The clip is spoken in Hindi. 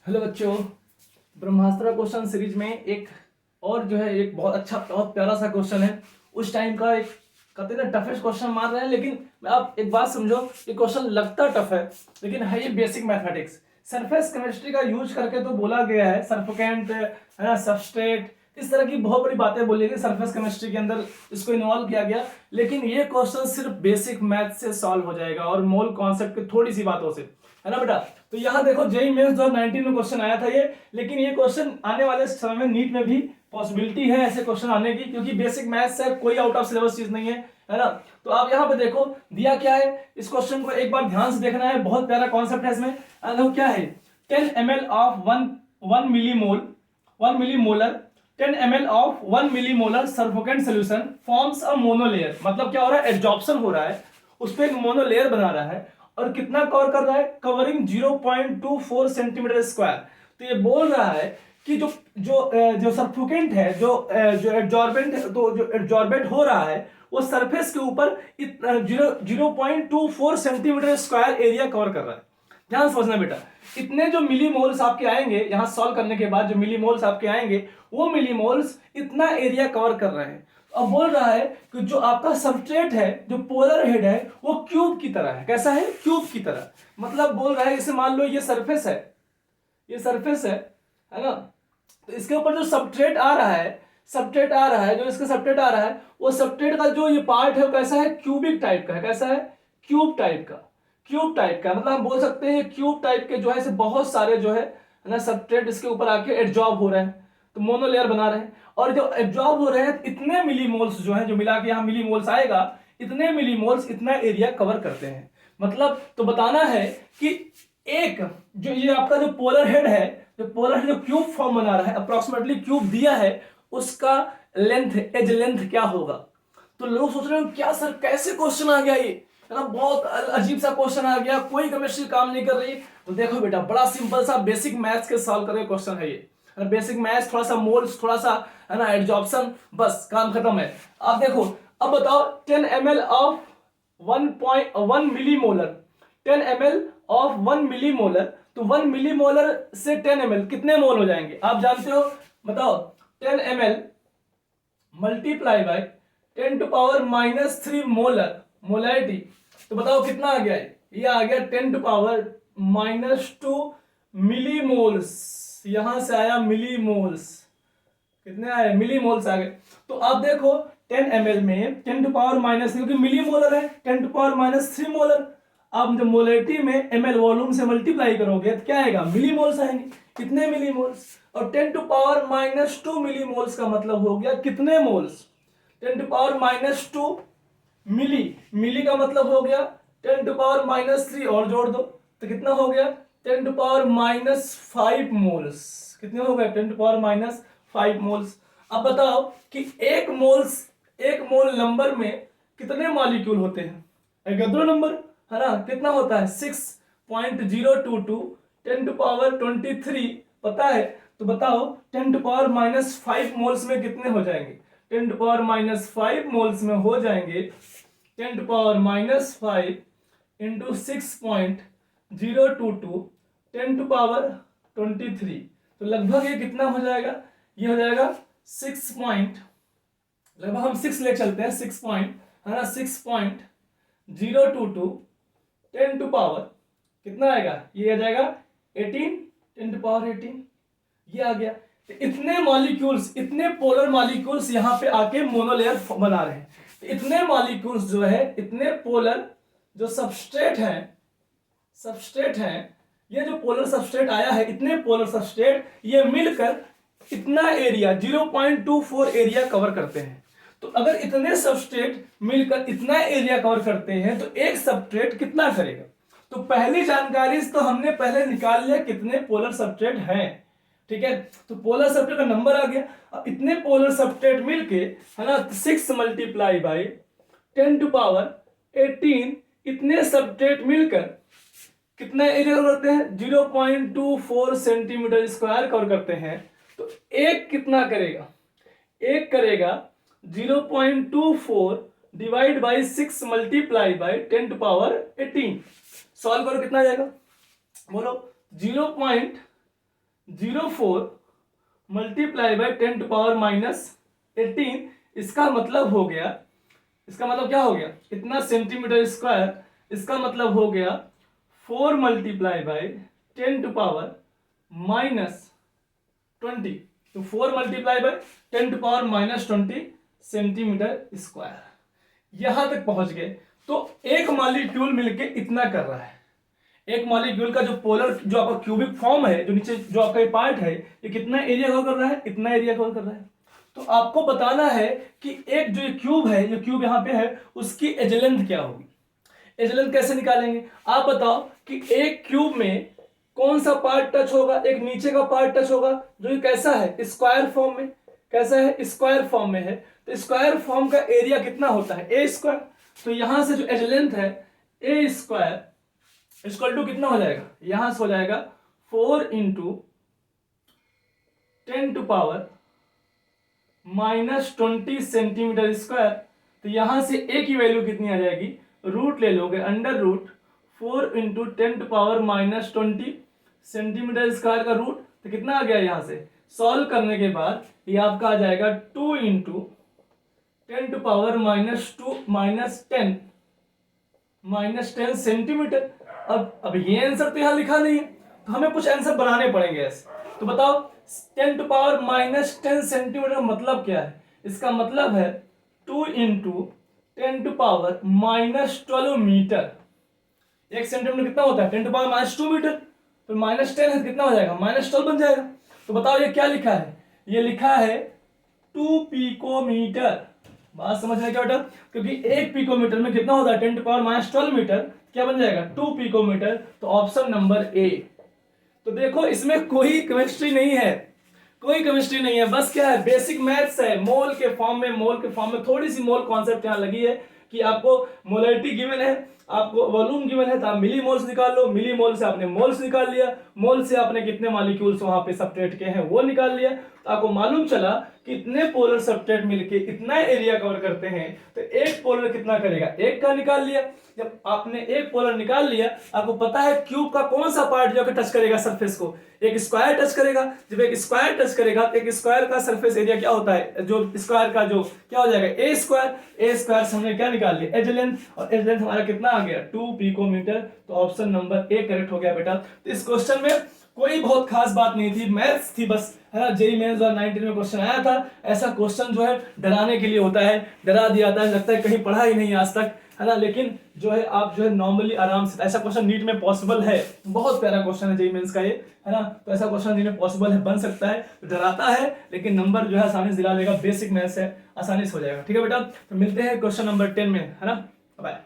हेलो बच्चों, ब्रह्मास्त्र क्वेश्चन सीरीज में एक और जो है एक बहुत अच्छा बहुत प्यारा सा क्वेश्चन है। उस टाइम का एक कहते हैं ना टफेस्ट क्वेश्चन मान रहे हैं, लेकिन आप एक बात समझो, ये क्वेश्चन लगता टफ है लेकिन है ये बेसिक मैथमेटिक्स। सरफेस केमिस्ट्री का यूज करके तो बोला गया है, सर्फोकेंट है ना, सबस्ट्रेट, इस तरह की बहुत बड़ी बातें बोली गई सर्फेस केमिस्ट्री के अंदर, इसको इन्वॉल्व किया गया। लेकिन ये क्वेश्चन सिर्फ बेसिक मैथ से सॉल्व हो जाएगा और मोल कॉन्सेप्ट की थोड़ी सी बातों से, है ना बेटा। तो यहाँ देखो जेई मेंस 2019 में क्वेश्चन आया था ये, लेकिन ये क्वेश्चन आने वाले समय में नीट में भी पॉसिबिलिटी है ऐसे क्वेश्चन आने की, क्योंकि बेसिक मैथ्स है, कोई आउट ऑफ सिलेबस चीज नहीं है ना। तो आप यहाँ पे देखो दिया क्या है, इस क्वेश्चन को एक बार ध्यान से देखना है, बहुत प्यारा कॉन्सेप्ट है इसमें। देखो क्या है, 10 ml of 1 millimolar 10 ml of 1 millimolar surfactant solution forms a monolayer. मतलब क्या हो रहा है, एडजॉर्प्शन हो रहा है, उस पर एक मोनोलेयर बना रहा है और कितना कवर कर रहा है, कवरिंग 0.24 सेंटीमीटर स्क्वायर। तो ये बोल रहा है कि जो जो जो सर्फोकेंट है, जो एडजॉर्बेंट है, तो जो एडजॉर्बेंट हो रहा है वो सरफेस के ऊपर 0.24 सेंटीमीटर स्क्वायर एरिया कवर कर रहा है। ध्यान समझना बेटा, इतने जो मिलीमोल्स आपके आएंगे यहां सॉल्व करने के बाद, जो मिलीमोल्स आपके आएंगे वो मिलीमोल्स इतना एरिया कवर कर रहे हैं। अब बोल रहा है कि जो आपका सबस्ट्रेट है, जो पोलर हेड है, वो क्यूब की तरह है। कैसा है, क्यूब की तरह। मतलब बोल रहा है, इसे मान लो ये सरफेस है, ये सरफेस है ना। तो इसके ऊपर जो सबस्ट्रेट आ रहा है, जो इसका सबस्ट्रेट आ रहा है, वो सबस्ट्रेट का जो ये पार्ट है वो कैसा है, क्यूबिक टाइप का है। कैसा है, क्यूब टाइप का। क्यूब टाइप का मतलब हम बोल सकते हैं क्यूब टाइप के जो है बहुत सारे जो है ना सबस्ट्रेट इसके ऊपर आके एडजॉर्ब हो रहे हैं, तो मोनोलेयर बना रहे हैं। और जो एब्जॉर्ब हो रहे हैं इतने मिलीमोल्स जो है, जो मिला के यहाँ मिलीमोल्स आएगा, इतने मिलीमोल्स इतना एरिया कवर करते हैं। मतलब तो बताना है कि एक जो ये आपका जो पोलर हेड है, जो क्यूब फॉर्म बना रहा है, अप्रोक्सीमेटली क्यूब दिया है, उसका लेंथ, एज लेंथ क्या होगा। तो लोग सोच रहे हो क्या सर कैसे क्वेश्चन आ गया ये, है ना, बहुत अजीब सा क्वेश्चन आ गया, कोई केमिस्ट्री काम नहीं कर रही। तो देखो बेटा, बड़ा सिंपल सा बेसिक मैथ्स के सॉल्व करे क्वेश्चन है ये। बेसिक मैथ्स, थोड़ा सा मोल्स, थोड़ा सा है ना एडजॉर्प्शन, बस काम खत्म है। आप देखो, अब बताओ 10 ml of 1 millimolar, 10 ml of 1 millimolar, तो 1 मिलीमोलर से 10 ml कितने मोल हो जाएंगे आप जानते हो, बताओ। 10 ml multiply by 10 to power -3 molar, molarity. तो बताओ कितना आ गया, ये आ गया 10 टू पावर -2 मिलीमोल्स। यहां से आया मिलीमोल्स, कितने आए, मिलीमोल्स आ गए। तो आप देखो 10 ml में 10 टू पावर -3, क्योंकि मिलीमोलर है, 10 टू पावर -3 मोलर। आप जब मोलरिटी में ml वॉल्यूम से मल्टीप्लाई करोगे तो क्या आएगा, मिलीमोल्स आएंगे, कितने मिलीमोल्स। और 10 टू पावर -2 मिलीमोल्स का मतलब हो गया कितने मोल्स, 10 टू पावर -2 मिली, मिली का मतलब हो गया 10 टू पावर -3 और जोड़ दो तो कितना हो गया, 10 टू पावर -5 मोल्स। कितने हो गए, 10 टू पावर -5 मोल्स। अब बताओ कि एक मोल नंबर में कितने मॉलिक्यूल होते हैं, एगेड्रो नंबर है ना, कितना होता है 6.022, 10 टू पावर 23 पता है। तो बताओ 10 टू पावर -5 मोल्स में कितने हो जाएंगे, 10 टू पावर -5 मोल्स में हो जाएंगे 10 to power -5 into 6.022 10 to power 23। तो लगभग ये कितना हो जाएगा, ये हो जाएगा 6 पॉइंट, लगभग हम 6 ले चलते हैं, 6 पॉइंट है ना, 6.022 10 टू पावर कितना आएगा, ये आ जाएगा 18, 10 टू पावर 18 ये आ गया। तो इतने मॉलिक्यूल्स, इतने पोलर मॉलिक्यूल्स यहाँ पे आके मोनोलेयर बना रहे हैं। तो इतने मॉलिक्यूल्स जो है, इतने पोलर जो सबस्ट्रेट हैं, ये जो पोलर सबस्ट्रेट आया है, इतने पोलर सबस्ट्रेट ये मिलकर इतना एरिया 0.24 एरिया कवर करते हैं। तो अगर इतने सबस्ट्रेट मिलकर इतना एरिया कवर करते हैं तो एक सबस्ट्रेट कितना करेगा। तो पहली जानकारी तो हमने पहले निकाल लिया कितने पोलर सबस्ट्रेट हैं, ठीक है। तो पोलर सबस्ट्रेट का नंबर आ गया। अब इतने पोलर सबस्ट्रेट मिलके है ना, 6 मल्टीप्लाई बाई 10 टू पावर 18, इतने सबस्ट्रेट मिलकर कितना एरिया कवर करते हैं, 0.24 सेंटीमीटर स्क्वायर कवर करते हैं। तो एक कितना करेगा, एक करेगा 0.24 divide by 6 multiply by 10 to power 18। Solve करो कितना आ जाएगा, बोलो 0.24 04 multiply by 10 to power minus 18, इसका मतलब हो गया, इसका मतलब क्या हो गया, इतना सेंटीमीटर स्क्वायर, इसका मतलब हो गया 4 multiply by 10 to power minus 20, तो 4 multiply by 10 to power minus 20 centimetre square. यहां तक पहुंच गए। तो एक मॉलिक्यूल मिलके इतना कर रहा है, एक मॉलिक्यूल का जो पोलर, जो आपका क्यूबिक फॉर्म है, जो नीचे जो आपका ये पार्ट है, ये कितना एरिया कवर कर रहा है, इतना एरिया कवर कर रहा है। तो आपको बताना है कि एक जो ये क्यूब है, जो क्यूब यहाँ पे है, उसकी एज लेंथ क्या होगी। एज लेंथ कैसे निकालेंगे, आप बताओ कि एक क्यूब में कौन सा पार्ट टच होगा, एक नीचे का पार्ट टच होगा, जो ये कैसा है, स्क्वायर फॉर्म में, कैसा है, स्क्वायर फॉर्म में है। तो स्क्वायर फॉर्म का एरिया कितना होता है, ए स्क्वायर। तो यहां से जो एज लेंथ है ए स्क्वायर इक्वल टू कितना हो जाएगा, यहां से हो जाएगा 4 into 10 to power minus 20 centimetre square. तो यहां से ए की वैल्यू कितनी आ जाएगी, रूट ले लोगे, under root 4 into 10 to power minus 20 centimetre square का रूट, तो कितना आ गया, यहां से सॉल्व करने के बाद ये आपका आ जाएगा 2 into 10 to power minus 10 centimetre. अब ये आंसर तो यहां लिखा नहीं है, तो हमें कुछ आंसर बनाने पड़ेंगे ऐसे। तो बताओ 10 टू पावर माइनस 10 सेंटीमीटर मतलब क्या है, इसका मतलब है 2 into 10 to power minus 12 metre. एक सेंटीमीटर कितना होता है, 10 टू पावर माइनस 2 मीटर, तो माइनस 10 है, कितना हो जाएगा, माइनस 12 बन जाएगा। तो बताओ ये क्या लिखा है, ये लिखा है 2 पिकोमीटर। बात समझ रहे क्या बेटा, क्योंकि एक पिकोमीटर में कितना होता है, 10 टू पावर माइनस 12 मीटर, क्या बन जाएगा, 2 पिकोमीटर। तो ऑप्शन नंबर ए। तो देखो इसमें कोई केमिस्ट्री नहीं है, कोई केमिस्ट्री नहीं है, बस क्या है, बेसिक मैथ्स है। मोल के फॉर्म में थोड़ी सी मोल कॉन्सेप्ट यहाँ लगी है कि आपको मोलरिटी गिवन है, आपको वॉल्यूम गिवन है, तो आप मिली मोल्स निकाल लो, मिली मोल से आपने मोल्स निकाल लिया, मोल से आपने कितने मॉलिक्यूल्स वहां पे सब्ट्रैक्ट किए हैं वो निकाल लिया। तो आपको मालूम चला कि इतने पोलर सब्ट्रैक्ट मिलके इतना एरिया कवर करते हैं, तो एक पोलर कितना करेगा, एक का निकाल लिया। जब आपने एक पोलर निकाल लिया, आपको पता है क्यूब का कौन सा पार्ट जो टच करेगा सरफेस को, एक स्क्वायर टच करेगा। जब एक स्क्वायर टच करेगा तो एक स्क्वायर का सरफेस एरिया क्या होता है, जो स्क्वायर का जो क्या हो जाएगा, ए स्क्वायर। ए स्क्वायर से हमने क्या निकाल लिया, एज लेंथ, और एज लेंथ हमारा कितना आ गया, 2 पिकोमीटर। तो ऑप्शन नंबर ए करेक्ट हो गया बेटा। तो इस क्वेश्चन में कोई बहुत खास बात नहीं थी, मैथ्स थी बस, है ना। जेईई मेंस 2019 में क्वेश्चन आया था। ऐसा क्वेश्चन जो है डराने के लिए होता है, डरा दिया जाता है, लगता है कहीं पढ़ा ही नहीं आज तक, है ना। लेकिन जो है आप जो है नॉर्मली आराम से, ऐसा क्वेश्चन नीट में पॉसिबल है, बहुत प्यारा क्वेश्चन है जेईई मेंस का ये, है ना। तो ऐसा क्वेश्चन नीट में पॉसिबल है, बन सकता है, डराता है लेकिन नंबर जो है आसानी से दिला देगा, बेसिक मैथ्स है, आसानी से हो जाएगा। ठीक है बेटा, तो मिलते हैं क्वेश्चन नंबर 10 में, है ना। बाय।